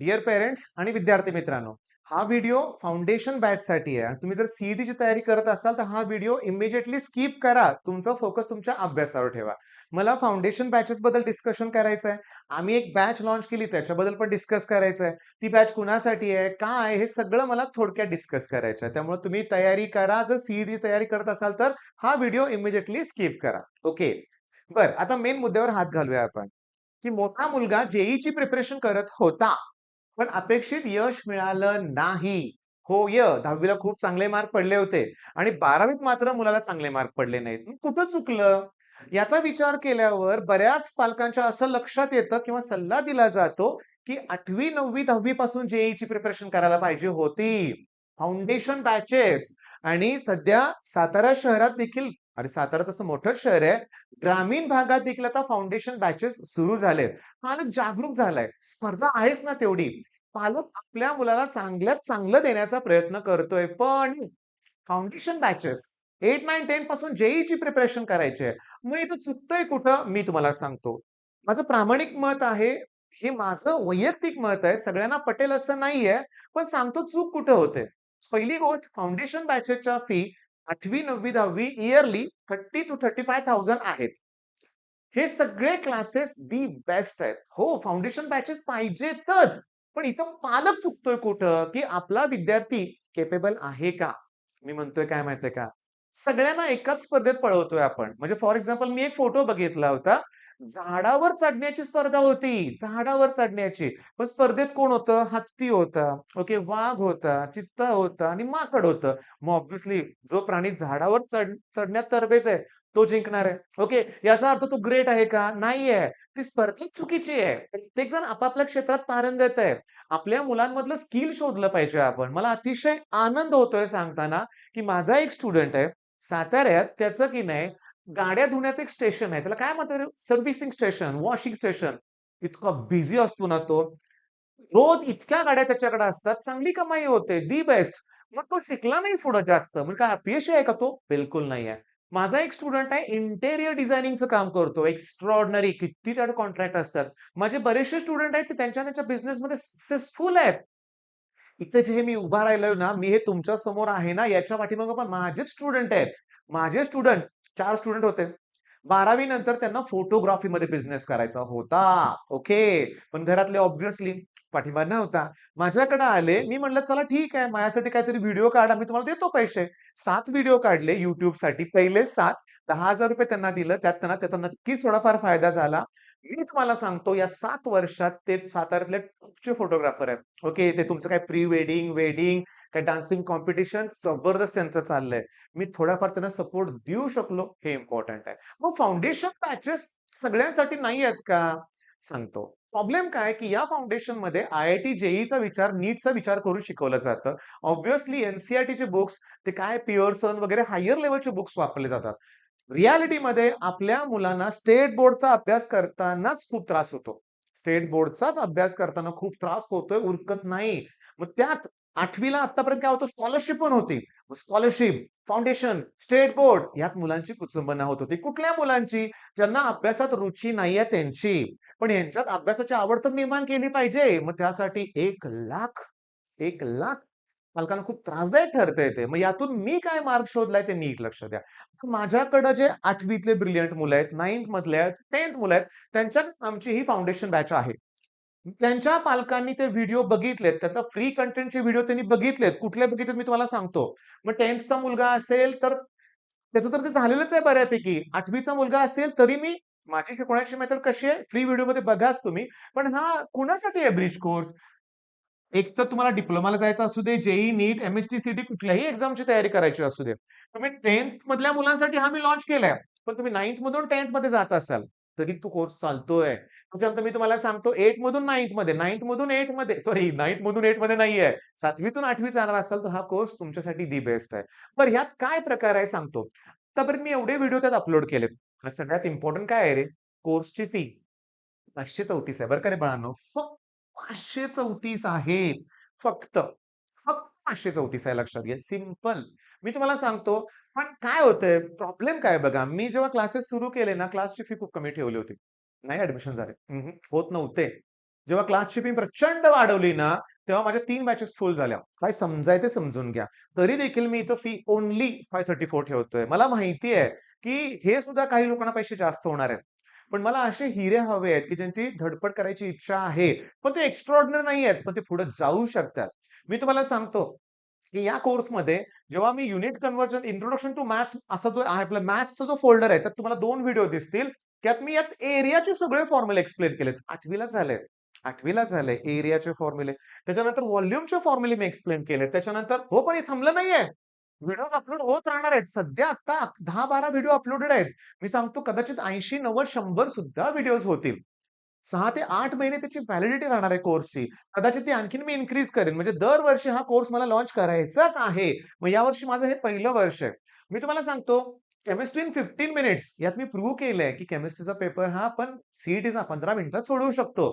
Dear parents आणि विद्यार्थी मित्रांनो, हा व्हिडिओ फाउंडेशन बॅचसाठी आहे. तुम्ही जर सीईटीची तयारी करत असाल तर हा व्हिडिओ इमिजिएटली स्किप करा. तुमचा फोकस तुमच्या अभ्यासावर ठेवा. मला फाउंडेशन बॅचेस बद्दल डिस्कशन करायचं आहे. आम्ही एक बॅच लॉन्च केली त्याच्याबद्दल पण डिस्कस करायचं आहे. ती बॅच कुणासाठी आहे, काय आहे, हे सगळं मला थोडक्यात डिस्कस करायचं आहे. त्यामुळे तुम्ही तयारी करा. जर सीईटीची तयारी करत असाल तर हा व्हिडिओ इमिजिएटली स्किप करा. ओके. बरं, आता मेन मुद्द्यावर हात घालूया आपण. की मोठा मुलगा जेईची प्रिपरेशन करत होता, पण अपेक्षित यश मिळालं नाही. होय, 10वी ला खूप चांगले मार्क पडले होते आणि 12वीत मात्र मुलाला चांगले मार्क पडले नाहीत. मग कुठं चुकलं? याचा विचार केल्यावर बऱ्याच पालकांच्या असं लक्षात येतं किंवा सल्ला दिला जातो, की 8वी, 9वी, 10वी पासून जेईची प्रिपरेशन करायला पाहिजे होती. फाउंडेशन बॅचेस आणि सध्या सातारा शहरात देखील, अरे सातारा तसं मोठंच शहर आहे, ग्रामीण भागात देखील आता फाउंडेशन बॅचेस सुरू झालेत. पालक जागरूक झालाय. स्पर्धा आहेच ना तेवढी. पालक आपल्या मुलाला चांगल्यात चांगलं देण्याचा प्रयत्न करतोय. पण फाउंडेशन बॅचेस 8, 9, 10 पासून जेईची प्रिपरेशन करायची आहे. मग इथं चुकतंय कुठं? मी तुम्हाला सांगतो. माझं प्रामाणिक मत आहे. हे माझं वैयक्तिक मत आहे. सगळ्यांना पटेल असं नाहीये. पण सांगतो चूक कुठं होते. पहिली गोष्ट फाउंडेशन बॅचेसच्या फी 8वी, 9वी, 10वी इयरली 30,000 to 35,000 आहेत. हे सगळे क्लासेस दी बेस्ट आहेत. हो, फाउंडेशन बॅचेस पाहिजेतच. पण इथं पालक चुकतोय कुठं, की आपला विद्यार्थी केपेबल आहे का? मी म्हणतोय काय माहितीये का? सगळ्यांना एकाच स्पर्धेत पळवतोय आपण. म्हणजे फॉर एक्झाम्पल मी एक फोटो बघितला होता. झाडावर चढण्याची स्पर्धा होती. झाडावर चढण्याची. पण स्पर्धेत कोण होतं? हत्ती होता, ओके, वाघ होता, चित्ता होता आणि माकड होतं. मग ऑब्व्हियसली जो प्राणी झाडावर चढण्यात तरबेज आहे, तो जिंकणार आहे. ओके. याचा अर्थ तो ग्रेट आहे का? नाहीये. ती स्पर्धा चुकीची आहे. प्रत्येक जण आपापल्या क्षेत्रात पारंगत आहे. आपल्या मुलांमधलं स्किल शोधलं पाहिजे आपण. मला अतिशय आनंद होतोय सांगताना, की माझा एक स्टुडंट आहे साताऱ्यात. त्याचं की नाही गाड्या धुण्याचं एक स्टेशन आहे. त्याला काय म्हणतात? Servicing station, washing station. इतका बिझी असतो ना तो. रोज इतक्या गाड्या त्याच्याकडे असतात. चांगली कमाई होते. The best. मग तो शिकला नाही पुढे जास्त. म्हणजे काय अपयशी आहे का तो? बिलकुल नाही आहे. माझा एक स्टुडंट आहे इंटेरियर डिझायनिंगचं काम करतो. एक्स्ट्राऑर्डिनरी किती त्याला कॉन्ट्रॅक्ट असतात. माझे बरेचसे स्टुडंट आहेत ते त्यांच्या त्यांच्या बिझनेसमध्ये सक्सेसफुल आहेत. इथे जे मी उभा राहिलोय ना, मी हे तुमच्या समोर आहे ना, याच्या पाठीमागे पण माझेच स्टुडंट आहेत. माझे स्टुडंट 4 स्टुडंट होते. 12वी नंतर त्यांना फोटोग्राफीमध्ये बिझनेस करायचा होता. ओके. पण घरातले ऑब्व्हियसली पाठिंबा नव्हता. माझ्याकडे आले. मी म्हटलं, "चला ठीक आहे. माझ्यासाठी काहीतरी व्हिडिओ काढा. मी तुम्हाला देतो पैसे." 7 व्हिडिओ काढले YouTubeसाठी. पहिले 7 ₹10,000 त्यांना दिलं. त्यात त्यांना त्याचा नक्कीच थोडाफार फायदा झाला. मी तुम्हाला सांगतो या 7 वर्षात ते साताऱ्यातले टॉपचे फोटोग्राफर आहेत. ओके. ते तुमचं काय प्री वेडिंग, वेडिंग, काय डान्सिंग कॉम्पिटिशन जबरदस्त त्यांचं चाललंय. मी थोडाफार त्यांना सपोर्ट देऊ शकलो हे इम्पोर्टंट आहे. मग फाउंडेशन बॅचेस सगळ्यांसाठी नाही आहेत का? सांगतो. प्रॉब्लेम काय की या फाउंडेशनमध्ये आय-आय-टी, जेईचा विचार, नीटचा विचार करून शिकवलं जातं. ऑब्व्हियसली एन-सी-आर-टीचे बुक्स, ते काय पिअरसन वगैरे हायर लेव्हलचे बुक्स वापरले जातात. रिॲलिटीमध्ये आपल्या मुलांना स्टेट बोर्डचा अभ्यास करतानाच खूप त्रास होतो. स्टेट बोर्डचाच अभ्यास करताना खूप त्रास होतोय, उरकत नाही. मग त्यात 8वी ला आत्तापर्यंत काय होतं? स्कॉलरशिप पण होती. स्कॉलरशिप, फाउंडेशन, स्टेट बोर्ड यात मुलांची कुचंबना होत होती. कुठल्या मुलांची? ज्यांना अभ्यासात रुची नाहीये त्यांची. पण यांच्यात अभ्यासाची आवड तर निर्माण केली पाहिजे. मग त्यासाठी 1,00,000 पालकांना खूप त्रासदायक ठरतंय ते. मग यातून मी काय मार्ग शोधलाय ते नीट लक्ष द्या. माझ्याकडे जे 8वीतले ब्रिलियंट मुलं आहेत, 9th मधले आहेत, 10th मुलं आहेत, त्यांच्यात आमची ही फाउंडेशन बॅच आहे. त्यांच्या पालकांनी ते व्हिडिओ बघितलेत. त्याचा फ्री कंटेंटचे व्हिडिओ त्यांनी बघितलेत. कुठले बघितलेत मी तुम्हाला सांगतो. मग 10thचा मुलगा असेल तर त्याचं तर ते झालेलंच आहे बऱ्यापैकी. 8वीचा मुलगा असेल तरी मी माझी शिकवण्याची मेथड कशी आहे? फ्री व्हिडिओमध्ये बघाच तुम्ही. पण हा कुणासाठी आहे ब्रिज कोर्स? एक तर तुम्हाला डिप्लोमाला जायचं असू दे, जेईई, नीट, एम-एच-टी-सी-टी कुठल्याही एक्झामची तयारी करायची असू दे. तुम्ही 10th मधल्या मुलांसाठी हा मी लॉन्च केलाय. पण तुम्ही 9th मधून 10th मध्ये जात असाल, तरी तो कोर्स चालतोय. त्याच्यानंतर मी तुम्हाला सांगतो 8 मधून 9th मध्ये, 9th मधून 8 मध्ये, सॉरी 9th मधून 8 मध्ये नाहीये. 7वी 8वी जाणार असाल तर हा कोर्स तुमच्यासाठी दी बेस्ट आहे. बरं ह्यात काय प्रकार आहे सांगतो. आतापर्यंत मी एवढे व्हिडिओ त्यात अपलोड केलेत. आणि सगळ्यात इम्पोर्टंट काय आहे रे? कोर्सची फी 534 आहे बरं का रे बाळांनो. फक्त 534 आहे. फक्त. फक्त 534 आहे लक्षात घ्या. सिंपल. मी तुम्हाला सांगतो, पण काय होतंय, प्रॉब्लेम काय बघा, मी जेव्हा क्लासेस सुरू केले ना, क्लासची फी खूप कमी ठेवली होती. नाही ॲडमिशन झाले. होत नव्हते. जेव्हा क्लासची फी प्रचंड वाढवली ना, तेव्हा माझ्या 3 बॅचेस फुल झाल्या. काय समजायचं ते समजून घ्या. तरी देखील मी इथं फी ओन्ली 534 ठेवतोय. मला माहिती आहे, की हे सुद्धा काही लोकांना पैसे जास्त होणार आहेत. पण मला असे हिरे हवे आहेत, की ज्यांची धडपड करायची इच्छा आहे. पण ते एक्स्ट्राऑर्डिनरी नाही आहेत, पण ते पुढे जाऊ शकतात. मी तुम्हाला सांगतो, की या कोर्समध्ये जेव्हा मी unit conversion introduction to maths असा जो आहे आपला मॅथ्सचा जो फोल्डर आहे, त्यात तुम्हाला 2 व्हिडिओ दिसतील. त्यात मी यात एरियाचे सगळे फॉर्म्युले एक्सप्लेन केलेत. 8वी झालंय. 8वी झालंय एरियाचे फॉर्म्युले. त्याच्यानंतर व्हॉल्यूमचे फॉर्म्युले मी एक्सप्लेन केलेत. त्याच्यानंतर हो, पण हे थांबलं नाहीये. व्हिडिओज अपलोड होत राहणार आहेत. सध्या आता 10-12 व्हिडिओ अपलोडेड आहेत. मी सांगतो कदाचित 80, 90, 100 सुद्धा व्हिडिओज होतील. 6 ते 8 महिने त्याची व्हॅलिडिटी राहणार आहे कोर्सची. कदाचित ती आणखीन मी इन्क्रीज करेन. म्हणजे दरवर्षी हा कोर्स मला लॉन्च करायचाच आहे. मग यावर्षी माझं हे पहिलं वर्ष आहे. मी तुम्हाला सांगतो केमिस्ट्री इन 15 मिनिट्स यात मी प्रूव्ह केलंय, की केमिस्ट्रीचा पेपर हा आपण सीईटीचा 15 मिनिटात सोडवू शकतो.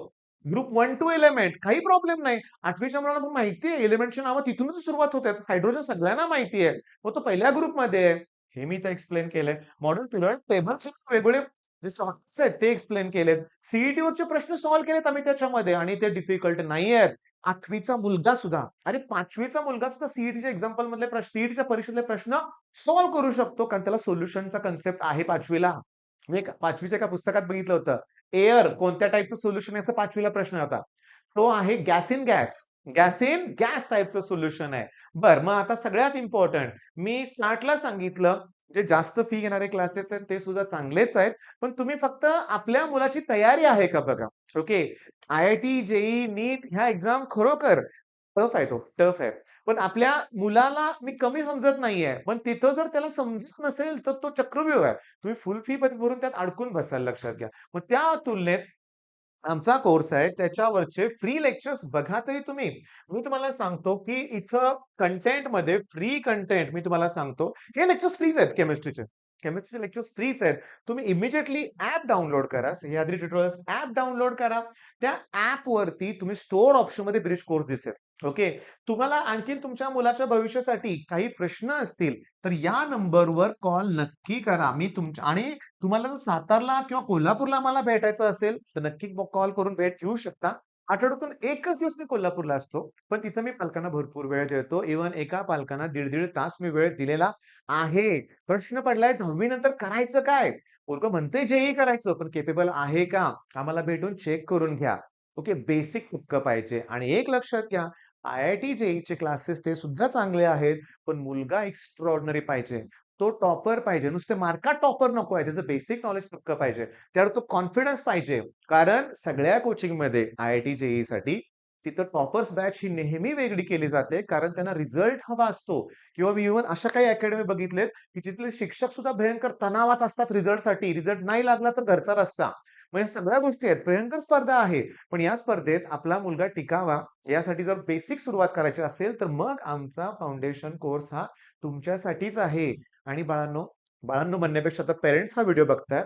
ग्रुप 1 टू एलिमेंट काही प्रॉब्लेम नाही. 8वीच्या मुलांना पण माहिती आहे एलिमेंटची नावं तिथूनच सुरुवात होतात. हायड्रोजन सगळ्यांना माहिती आहे. मग तो पहिल्या ग्रुपमध्ये आहे. हे मी इथं एक्सप्लेन केलंय. मॉडर्न पिरियड टेबल्स वेगवेगळे जे शॉर्टकट्स आहेत ते एक्सप्लेन केलेत. सीईटीवरचे प्रश्न सॉल्व्ह केलेत आम्ही त्याच्यामध्ये आणि ते डिफिकल्ट नाहीयेत. 8वीचा मुलगा सुद्धा, अरे 5वीचा मुलगा सुद्धा सीईटीच्या एक्झाम्पल मधले प्रश्न, सीईटीच्या परीक्षेतले प्रश्न सॉल्व्ह करू शकतो कारण त्याला सोल्युशनचा कन्सेप्ट आहे 5वीला. मी 5वीच्या एका पुस्तकात बघितलं होतं. एअर कोणत्या टाइपचं सोल्युशन आहे असा 5वीला प्रश्न होता. तो आहे gas in gas. Gas in gas टाइपचं सोल्युशन आहे. बरं, मग आता सगळ्यात इम्पोर्टंट मी स्टार्टला सांगितलं जे जास्त फी घेणारे क्लासेस आहेत ते सुद्धा चांगलेच आहेत. पण तुम्ही फक्त आपल्या मुलाची तयारी आहे का बघा. ओके. आय-आय-टी, जेईई, नीट ह्या एक्झाम खरोखर टफ आहे तो, टफ आहे. पण आपल्या मुलाला मी कमी समजत नाहीये. पण तिथं जर त्याला समजत नसेल तर तो चक्रव्यूह आहे. तुम्ही फुल फी भरून त्यात अडकून बसाल लक्षात घ्या. मग त्या तुलनेत आमचा कोर्स आहे त्याच्यावरचे फ्री लेक्चर्स बघा तरी तुम्ही. मी तुम्हाला सांगतो, की इथं कंटेंटमध्ये फ्री कंटेंट मी तुम्हाला सांगतो. हे लेक्चर्स फ्रीच आहेत केमिस्ट्रीचे. केमिस्ट्रीचे लेक्चर्स फ्रीच आहेत. तुम्ही इमिडिएटली ॲप डाउनलोड करा. सह्याद्री ट्युटोरियल्स ॲप डाउनलोड करा. त्या ॲपवरती तुम्ही स्टोअर ऑप्शनमध्ये ब्रिज कोर्स दिसेल. ओके. तुम्हाला आणखीन तुमच्या मुलाच्या भविष्यासाठी काही प्रश्न असतील, तर या नंबरवर कॉल नक्की करा. मी तुमच्या आणि तुम्हाला जर सातारला किंवा कोल्हापूरला मला भेटायचं असेल, तर नक्की कॉल करून भेट घेऊ शकता. आठवड्यातून एकच दिवस मी कोल्हापूरला असतो. पण तिथं मी पालकांना भरपूर वेळ देतो. इव्हन एका पालकांना दीड-दीड तास मी वेळ दिलेला आहे. प्रश्न पडलाय 10वी नंतर करायचं काय? पोरगं म्हणतंय जेईई करायचं, पण केपेबल आहे का? आम्हाला भेटून चेक करून घ्या. ओके, बेसिक पक्कं पाहिजे आणि एक लक्षात घ्या, आय-आय-टी, जेईईचे क्लासेस ते सुद्धा चांगले आहेत, पण मुलगा एक्स्ट्राऑर्डिनरी पाहिजे. तो टॉपर पाहिजे. नुसते मार्कात टॉपर नकोय. त्याचं बेसिक नॉलेज पक्कं पाहिजे. त्यावर तो कॉन्फिडन्स पाहिजे. कारण सगळ्या कोचिंगमध्ये आय-आय-टी, जेईईसाठी तिथं टॉपर्स बॅच ही नेहमी वेगळी केली जाते. कारण त्यांना रिझल्ट हवा असतो किंवा मी इव्हन अशा काही अकॅडमी बघितलेत, की जिथले शिक्षक सुद्धा भयंकर तणावात असतात रिझल्टसाठी. रिझल्ट नाही लागला तर घरचा रस्ता. मग या सगळ्या गोष्टी आहेत. भयंकर स्पर्धा आहे. पण या स्पर्धेत आपला मुलगा टिकावा यासाठी जर बेसिक सुरुवात करायची असेल, तर मग आमचा फाउंडेशन कोर्स हा तुमच्यासाठीच आहे. आणि बाळांनो, बाळांनो म्हणण्यापेक्षा आता पेरेंट्स हा व्हिडिओ बघतायत.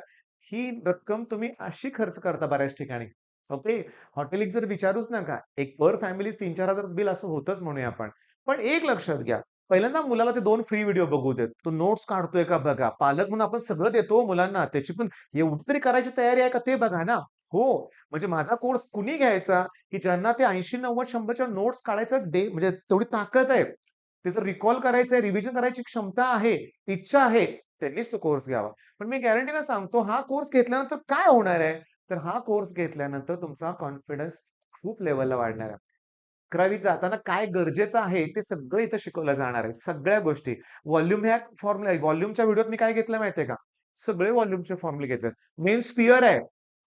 ही रक्कम तुम्ही अशी खर्च करता बऱ्याच ठिकाणी. ओके. हॉटेलिक जर विचारूच नका. एक पर फॅमिली 3,000-4,000 बिल असं होतच म्हणूया आपण. पण एक लक्षात घ्या. पहिल्यांदा मुलाला ते 2 फ्री व्हिडिओ बघू देत. तो नोट्स काढतोय का बघा. पालक म्हणून आपण सगळं देतो मुलांना. त्याची पण एवढी तरी करायची तयारी आहे का ते बघा ना. हो. म्हणजे माझा कोर्स कुणी घ्यायचा, की ज्यांना ते 80, 90, 100च्या नोट्स काढायचं म्हणजे तेवढी ताकद आहे. त्याचं रिकॉल करायचंय, रिव्हिजन करायची क्षमता आहे, इच्छा आहे, त्यांनीच तो कोर्स घ्यावा. पण मी गॅरंटीने सांगतो हा कोर्स घेतल्यानंतर काय होणार आहे? तर हा कोर्स घेतल्यानंतर तुमचा कॉन्फिडन्स खूप लेव्हलला वाढणार आहे. 11वीत जाताना काय गरजेचं आहे ते सगळं इथं शिकवलं जाणार आहे. सगळ्या गोष्टी. व्हॉल्यूम ह्या फॉर्म्युला व्हॉल्यूमच्या व्हिडिओत मी काय घेतलं माहितीये का? सगळे व्हॉल्यूमचे फॉर्म्युले घेतलेत. मेन स्फिअर आहे.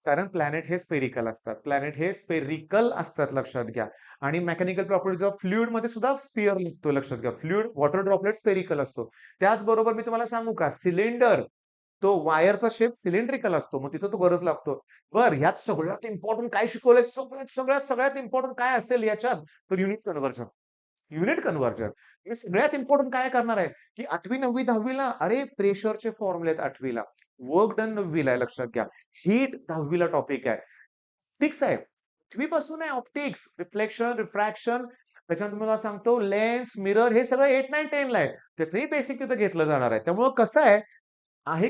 कारण प्लॅनेट हे स्फेरिकल असतात. प्लॅनेट हे स्फेरिकल असतात लक्षात घ्या. आणि मेकॅनिकल प्रॉपर्टीज ऑफ फ्लुइडमध्ये सुद्धा स्फिअर लागतो लक्षात घ्या. फ्लुइड वॉटर ड्रॉपलेट स्फेरिकल असतो. त्याचबरोबर मी तुम्हाला सांगू का सिलिंडर तो वायरचा शेप सिलिंड्रिकल असतो. मग तिथं तो गरज लागतो. बरं ह्यात सगळ्यात इम्पोर्टंट काय शिकवलंय? सगळ्यात इम्पोर्टंट काय असेल याच्यात? तर युनिट कन्व्हर्जन. Unit conversion. मी सगळ्यात इम्पोर्टंट काय करणार आहे, की 8वी, 9वी, 10वी अरे प्रेशरचे फॉर्म्युले आहेत 8वी वर्क डन 9वी आहे लक्षात घ्या. हीट 10वी टॉपिक आहे. ऑप्टिक्स आहे. 8वी पासून आहे ऑप्टिक्स, रिफ्लेक्शन, रिफ्रॅक्शन त्याच्यानंतर तुम्हाला सांगतो लेन्स, मिरर हे सगळं 8, 9, 10 आहे. त्याचंही बेसिक तिथं घेतलं जाणार आहे. त्यामुळं कसं आहे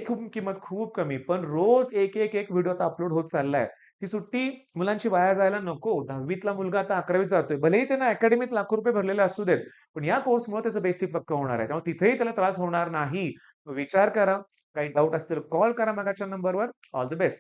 खूप किंमत खूप कमी. पण रोज एक व्हिडिओ आता अपलोड होत चाललाय. ती सुट्टी मुलांची वाया जायला नको. 10वीतला मुलगा आता 11वीत जातोय. भलेही त्यानं अकॅडमीत लाखो रुपये भरलेले असू देत. पण या कोर्समुळे त्याचं बेसिक पक्कं होणार आहे. त्यामुळे तिथेही त्याला त्रास होणार नाही. विचार करा. काही डाउट असतील कॉल करा मागाच्या नंबरवर. All the best.